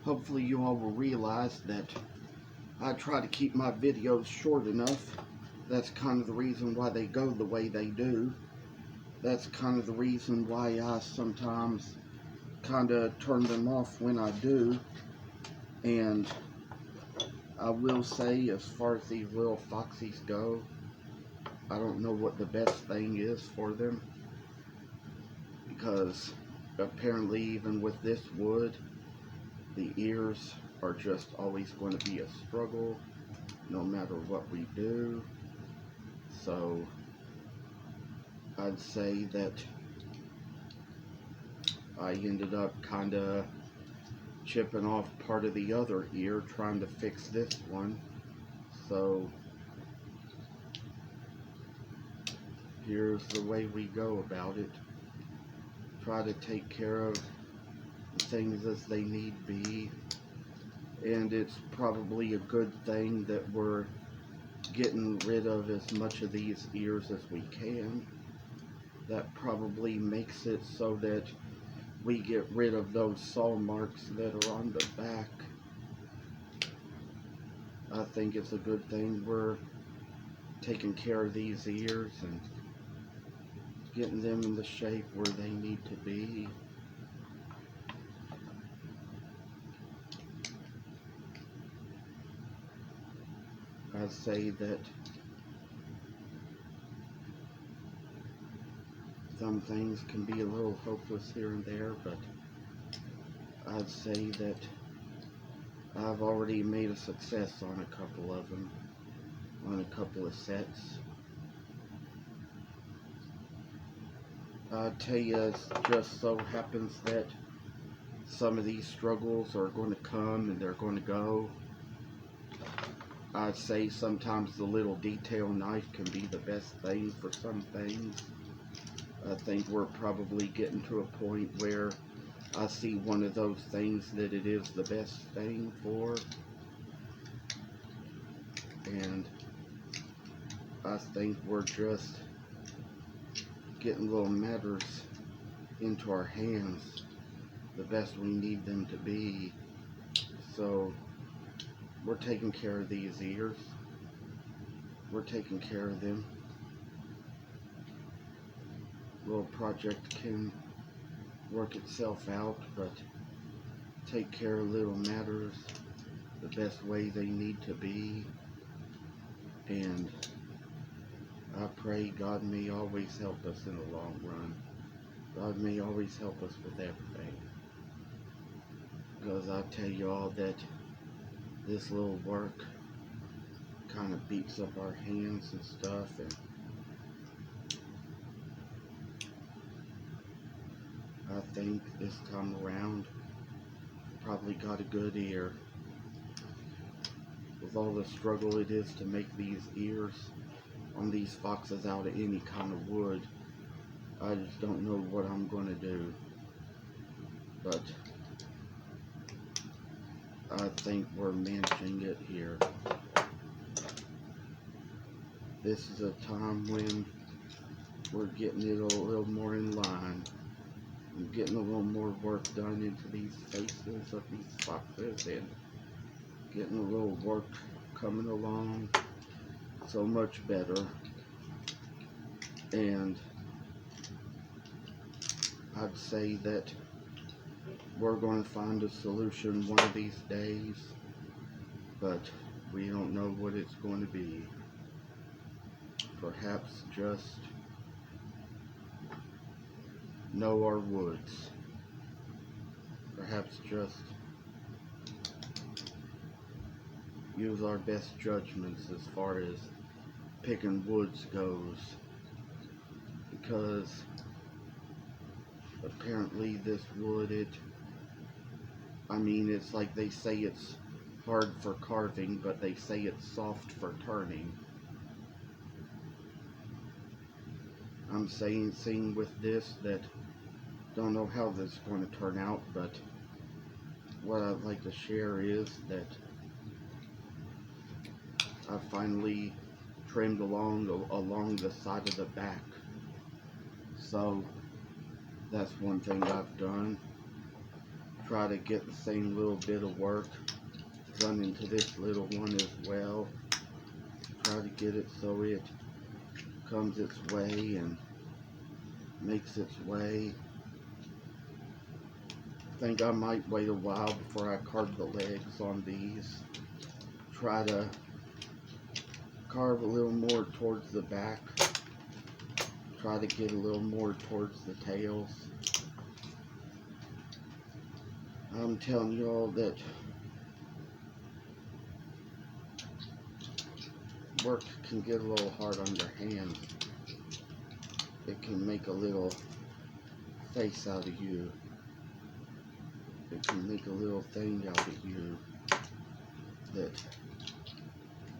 Hopefully you all will realize that I try to keep my videos short enough. That's kind of the reason why they go the way they do. That's kind of the reason why I sometimes kind of turn them off when I do. And I will say, as far as these little foxies go, I don't know what the best thing is for them, because apparently even with this wood, the ears are just always going to be a struggle no matter what we do. So I'd say that I ended up kind of chipping off part of the other ear trying to fix this one. So here's the way we go about it. Try to take care of things as they need be, and it's probably a good thing that we're getting rid of as much of these ears as we can. That probably makes it so that we get rid of those saw marks that are on the back. I think it's a good thing we're taking care of these ears and getting them in the shape where they need to be. I'd say that some things can be a little hopeless here and there, but I'd say that I've already made a success on a couple of them, on a couple of sets. I tell you, it just so happens that some of these struggles are going to come and they're going to go. I'd say sometimes the little detail knife can be the best thing for some things. I think we're probably getting to a point where I see one of those things that it is the best thing for. And I think we're just getting little matters into our hands the best we need them to be. So we're taking care of these ears. We're taking care of them. Little project can work itself out, but take care of little matters the best way they need to be. And I pray God may always help us in the long run. God may always help us with everything. Because I tell you all that this little work kind of beats up our hands and stuff, and I think this time around probably got a good ear. With all the struggle it is to make these ears on these foxes out of any kind of wood, I just don't know what I'm going to do. But I think we're managing it here. This is a time when we're getting it a little more in line. I'm getting a little more work done into these faces of these foxes, and getting a little work coming along so much better. And I'd say that we're going to find a solution one of these days, but we don't know what it's going to be. Perhaps just know our woods. Perhaps just use our best judgments as far as picking woods goes. Because apparently this wood, it's like they say it's hard for carving, but they say it's soft for turning. I'm seeing with this that don't know how this is going to turn out, but what I'd like to share is that I finally trimmed along the side of the back. So that's one thing I've done. try to get the same little bit of work done into this little one as well. Try to get it so it comes its way and makes its way. I think I might wait a while before I carve the legs on these. Try to carve a little more towards the back. Try to get a little more towards the tails. I'm telling you all that work can get a little hard on your hands. It can make a little face out of you. It can make a little thing out of you that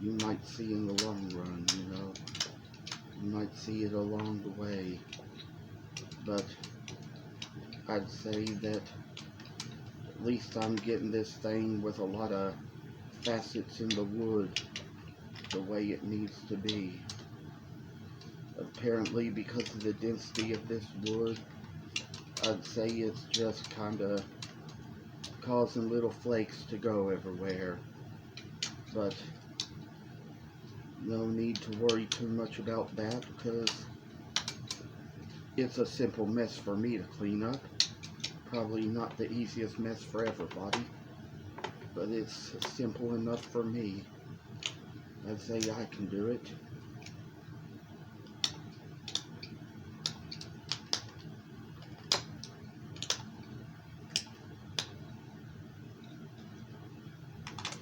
you might see in the long run, you know. You might see it along the way. But I'd say that at least I'm getting this thing with a lot of facets in the wood the way it needs to be. Apparently, because of the density of this wood, I'd say it's just kind of causing little flakes to go everywhere. But no need to worry too much about that, because it's a simple mess for me to clean up. Probably not the easiest mess for everybody, but it's simple enough for me. I'd say I can do it.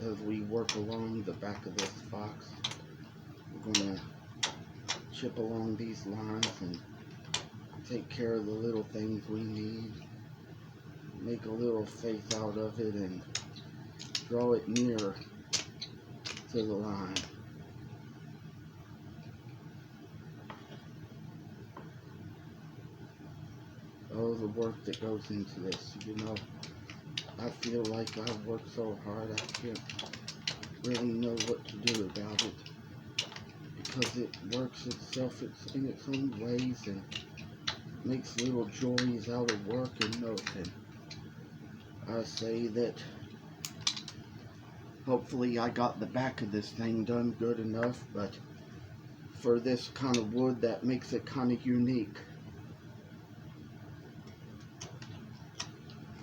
As we work along the back of this fox, we're going to chip along these lines and take care of the little things we need. Make a little face out of it and draw it near to the line. Oh, the work that goes into this, you know. I feel like I've worked so hard I can't really know what to do about it, because it works itself in its own ways and makes little joys out of work and nothing. I say that hopefully I got the back of this thing done good enough, but for this kind of wood, that makes it kind of unique.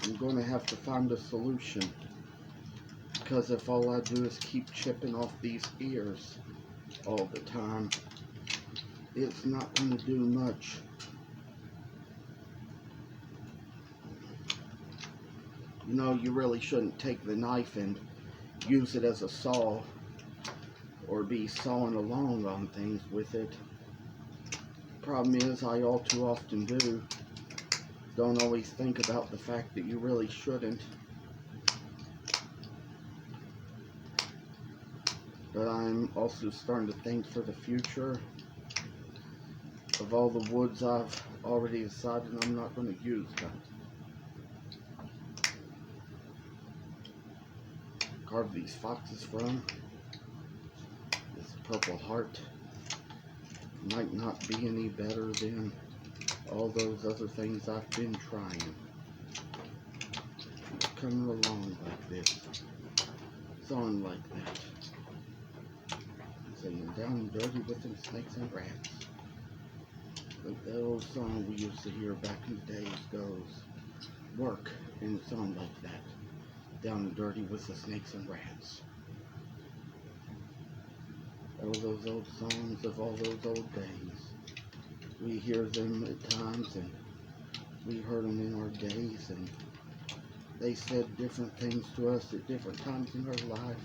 I'm going to have to find a solution, because if all I do is keep chipping off these ears all the time, it's not going to do much. You know, you really shouldn't take the knife and use it as a saw or be sawing along on things with it. Problem is, I all too often don't always think about the fact that you really shouldn't. But I'm also starting to think for the future of all the woods I've already decided I'm not going to use them. Carve these foxes from. This Purpleheart might not be any better than all those other things I've been trying. It's coming along like this. It's on like that. Saying down and dirty with them snakes and rats. Like that old song we used to hear back in the days goes, work, and it's on like that. Down and dirty with the snakes and rats. All those old songs of all those old days. We hear them at times, and we heard them in our days, and they said different things to us at different times in our life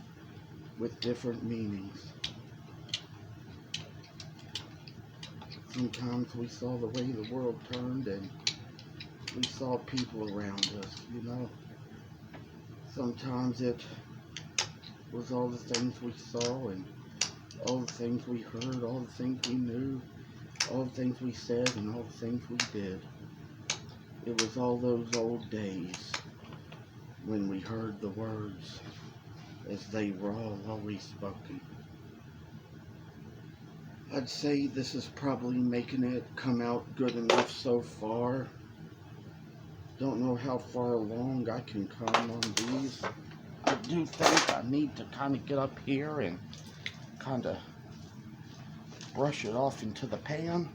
with different meanings. Sometimes we saw the way the world turned, and we saw people around us, you know. Sometimes it was all the things we saw, and all the things we heard, all the things we knew, all the things we said, and all the things we did. It was all those old days when we heard the words as they were all always spoken. I'd say this is probably making it come out good enough so far. Don't know how far along I can come on these. I do think I need to kind of get up here and kind of brush it off into the pan.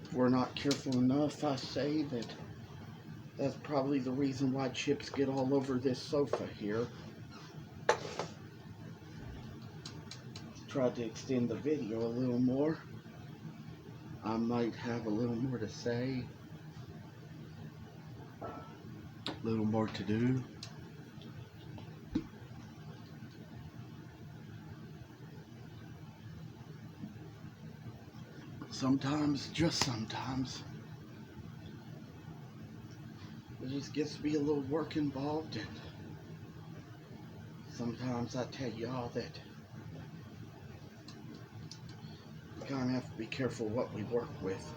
If we're not careful enough, I say that that's probably the reason why chips get all over this sofa here. Tried to extend the video a little more. I might have a little more to say, a little more to do. Sometimes, just sometimes, there just gets to be a little work involved, and sometimes I tell y'all that we kind of have to be careful what we work with.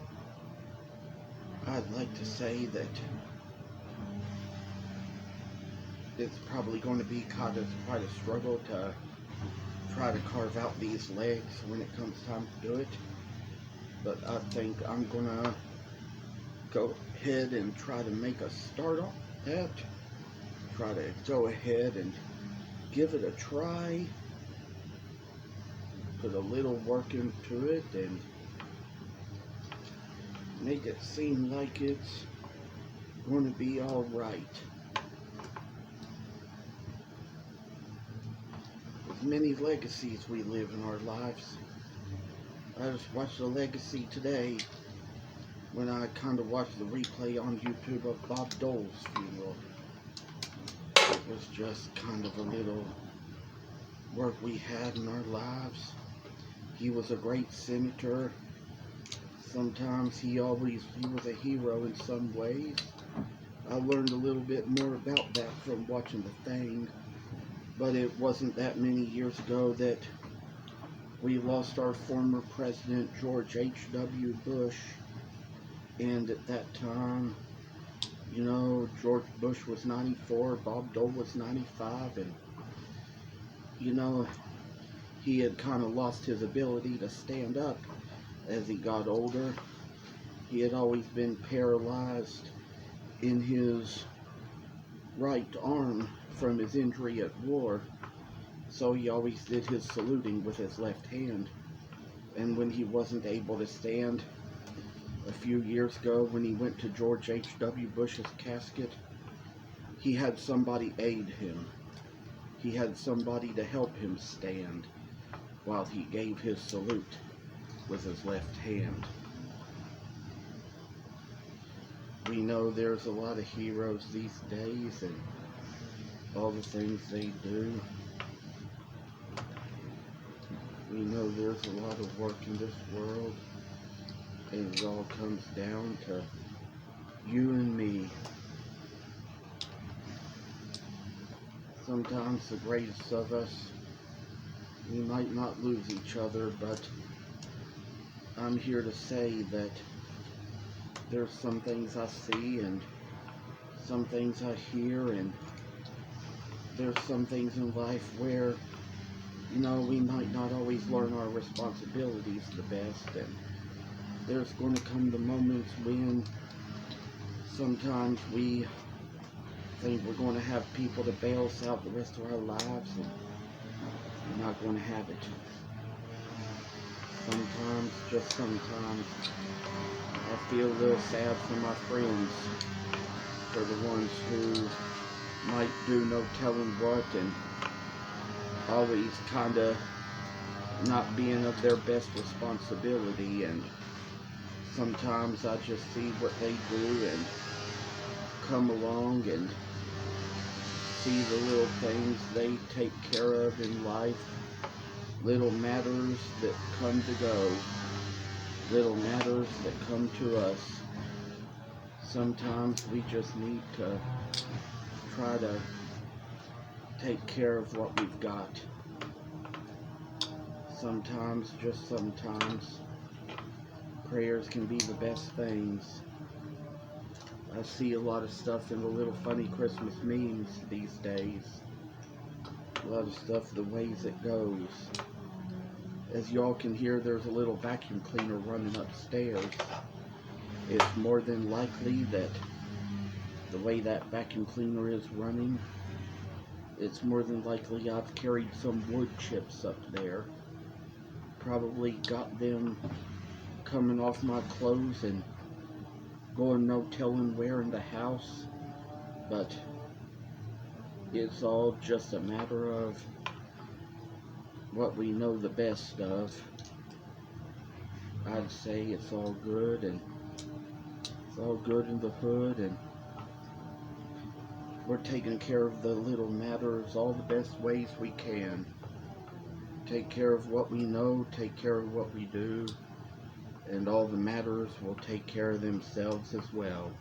I'd like to say that it's probably going to be quite a struggle to try to carve out these legs when it comes time to do it. But I think I'm gonna go ahead and try to make a start on that. Try to go ahead and give it a try. Put a little work into it and make it seem like it's going to be all right. As many legacies we live in our lives. I just watched a legacy today when I kind of watched the replay on YouTube of Bob Dole's funeral. It was just kind of a little work we had in our lives. He was a great senator. Sometimes he was a hero in some ways. I learned a little bit more about that from watching the thing, but it wasn't that many years ago that we lost our former president, George H.W. Bush, and at that time, you know, George Bush was 94, Bob Dole was 95, and, you know, he had kind of lost his ability to stand up as he got older. He had always been paralyzed in his right arm from his injury at war. So he always did his saluting with his left hand. And when he wasn't able to stand, a few years ago when he went to George H.W. Bush's casket, he had somebody aid him. He had somebody to help him stand while he gave his salute with his left hand. We know there's a lot of heroes these days and all the things they do. We know there's a lot of work in this world, and it all comes down to you and me. Sometimes the greatest of us, we might not lose each other, but I'm here to say that there's some things I see and some things I hear, and there's some things in life where, you know, we might not always learn our responsibilities the best, and there's going to come the moments when sometimes we think we're going to have people to bail us out the rest of our lives, and we're not going to have it. Sometimes, just sometimes, I feel a little sad for my friends, for the ones who might do no telling what, and always kind of not being of their best responsibility. And sometimes I just see what they do and come along and see the little things they take care of in life, little matters that come to go, little matters that come to us. Sometimes we just need to try to take care of what we've got. Sometimes, just sometimes, prayers can be the best things. I see a lot of stuff in the little funny Christmas memes these days. A lot of stuff the ways it goes. As y'all can hear, there's a little vacuum cleaner running upstairs. It's more than likely that the way that vacuum cleaner is running, it's more than likely I've carried some wood chips up there. Probably got them coming off my clothes and going no telling where in the house. But it's all just a matter of what we know the best of. I'd say it's all good, and it's all good in the hood, and we're taking care of the little matters all the best ways we can. Take care of what we know, take care of what we do, and all the matters will take care of themselves as well.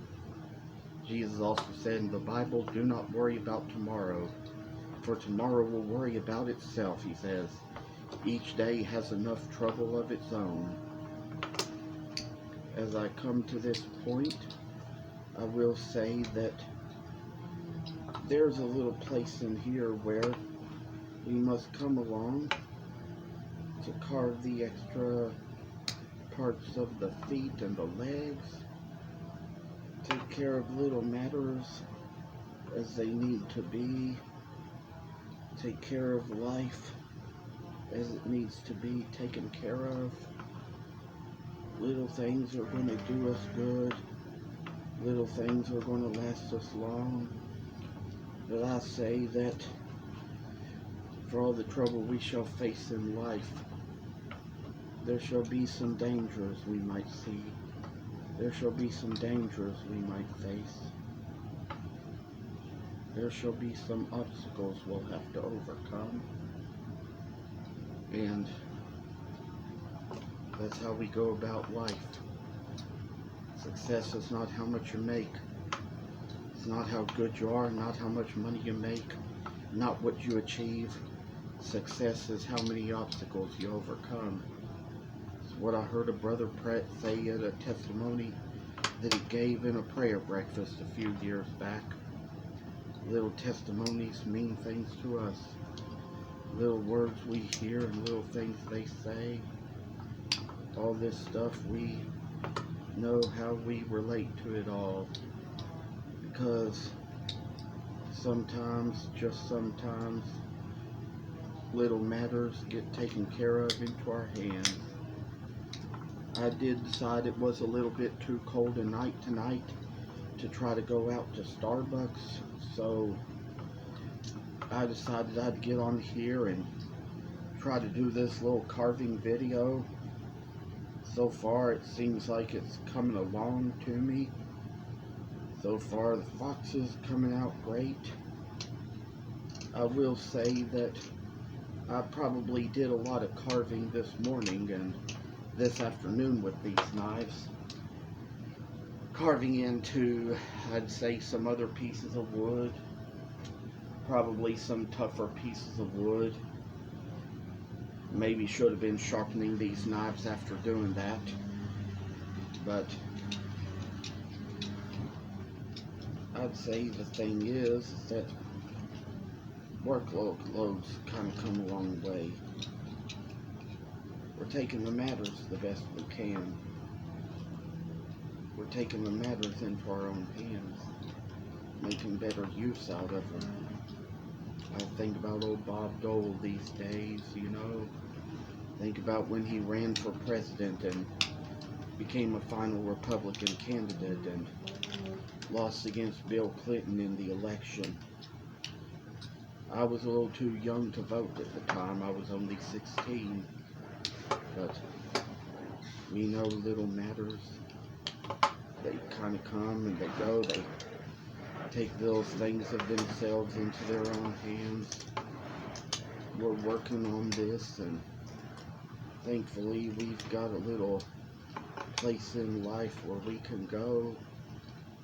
Jesus also said in the Bible, do not worry about tomorrow, for tomorrow will worry about itself, he says. Each day has enough trouble of its own. As I come to this point, I will say that there's a little place in here where we must come along to carve the extra parts of the feet and the legs, take care of little matters as they need to be, take care of life as it needs to be taken care of. Little things are going to do us good, little things are going to last us long, but I say that for all the trouble we shall face in life, there shall be some dangers we might see. There shall be some dangers we might face. There shall be some obstacles we'll have to overcome. And that's how we go about life. Success is not how much you make. It's not how good you are, not how much money you make, not what you achieve. Success is how many obstacles you overcome. What I heard a brother Pratt say at a testimony that he gave in a prayer breakfast a few years back. Little testimonies mean things to us. Little words we hear and little things they say. All this stuff, we know how we relate to it all. Because sometimes, just sometimes, little matters get taken care of into our hands. I did decide it was a little bit too cold a night tonight to try to go out to Starbucks, so I decided I'd get on here and try to do this little carving video. So far it seems like it's coming along to me. So far the fox is coming out great. I will say that I probably did a lot of carving this morning and this afternoon with these knives, carving into, I'd say, some other pieces of wood, probably some tougher pieces of wood. Maybe should have been sharpening these knives after doing that, but I'd say the thing is that workloads kind of come a long way. We're taking the matters the best we can. We're taking the matters into our own hands, making better use out of them. I think about old Bob Dole these days, you know. Think about when he ran for president and became a final Republican candidate and lost against Bill Clinton in the election. I was a little too young to vote at the time. I was only 16. But we know little matters. They kind of come and they go. They take those things of themselves into their own hands. We're working on this, and thankfully we've got a little place in life where we can go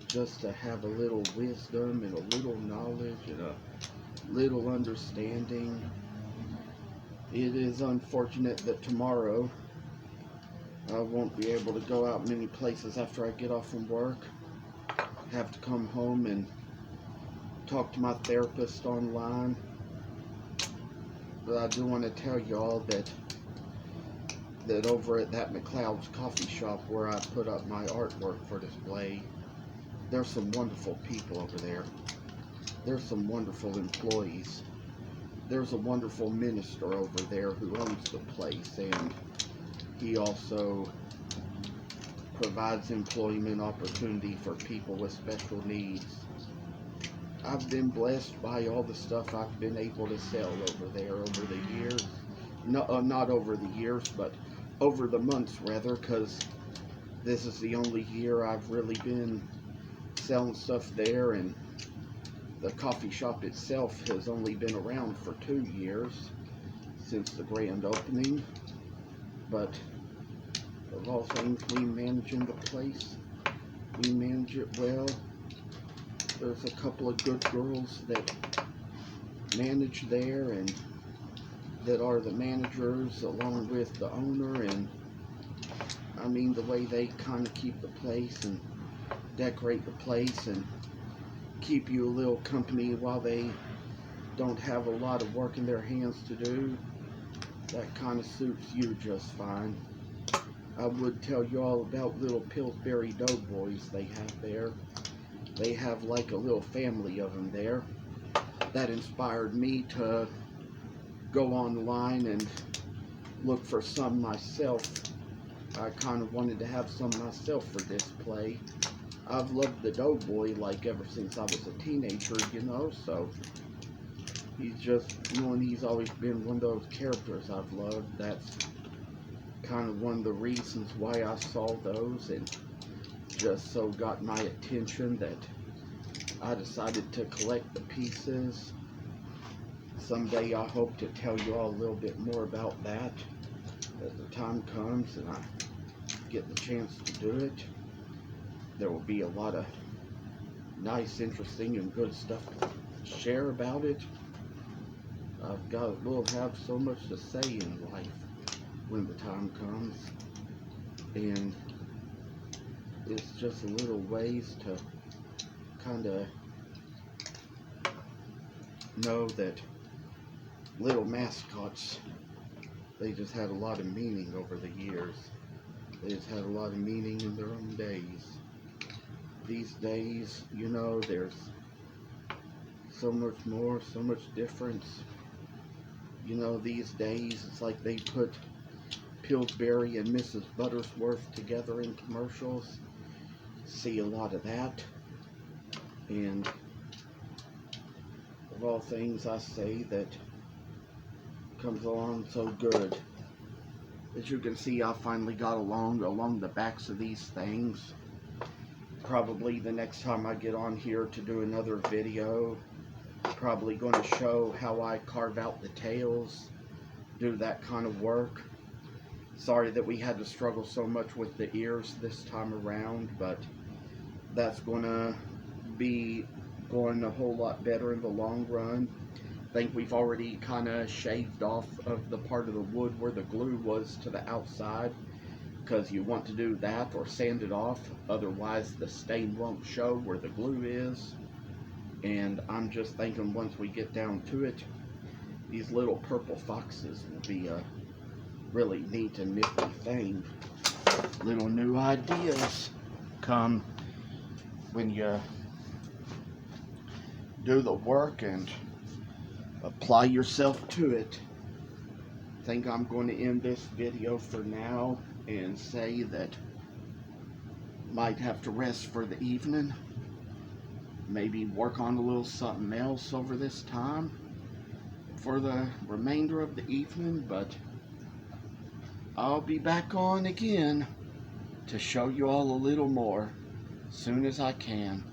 just to have a little wisdom and a little knowledge and a little understanding. It is unfortunate that tomorrow I won't be able to go out many places after I get off from work. Have to come home and talk to my therapist online. But I do want to tell y'all that that over at that McLeod's coffee shop where I put up my artwork for display, there's some wonderful people over there. There's some wonderful employees. There's a wonderful minister over there who owns the place, and he also provides employment opportunity for people with special needs. I've been blessed by all the stuff I've been able to sell over there over the years. No, not over the years, but over the months rather, because this is the only year I've really been selling stuff there, and the coffee shop itself has only been around for 2 years since the grand opening. But of all things, we managing the place. We manage it well. There's a couple of good girls that manage there and that are the managers along with the owner, and I mean the way they kind of keep the place and decorate the place and keep you a little company while they don't have a lot of work in their hands to do, that kind of suits you just fine. I would tell you all about little Pillsbury Doughboys they have there. They have like a little family of them there. That inspired me to go online and look for some myself. I kind of wanted to have some myself for display. I've loved the Doughboy like ever since I was a teenager, you know, so he's just, you know, and he's always been one of those characters I've loved. That's kind of one of the reasons why I saw those, and just so got my attention that I decided to collect the pieces. Someday I hope to tell you all a little bit more about that as the time comes and I get the chance to do it. There will be a lot of nice, interesting, and good stuff to share about it. We'll have so much to say in life when the time comes, and it's just little ways to kind of know that little mascots, they just had a lot of meaning over the years. They just had a lot of meaning in their own days. These days, you know, there's so much more, so much difference. You know, these days, it's like they put Pillsbury and Mrs. Buttersworth together in commercials. See a lot of that. And of all things, I say that comes along so good. As you can see, I finally got along the backs of these things. Probably the next time I get on here to do another video, probably going to show how I carve out the tails, do that kind of work. Sorry that we had to struggle so much with the ears this time around, but that's going to be going a whole lot better in the long run. I think we've already kind of shaved off of the part of the wood where the glue was to the outside, because you want to do that or sand it off, otherwise the stain won't show where the glue is. And I'm just thinking once we get down to it, these little purple foxes will be a really neat and nifty thing. Little new ideas come when you do the work and apply yourself to it. I think I'm going to end this video for now and say that might have to rest for the evening. Maybe work on a little something else over this time for the remainder of the evening, but I'll be back on again to show you all a little more as soon as I can.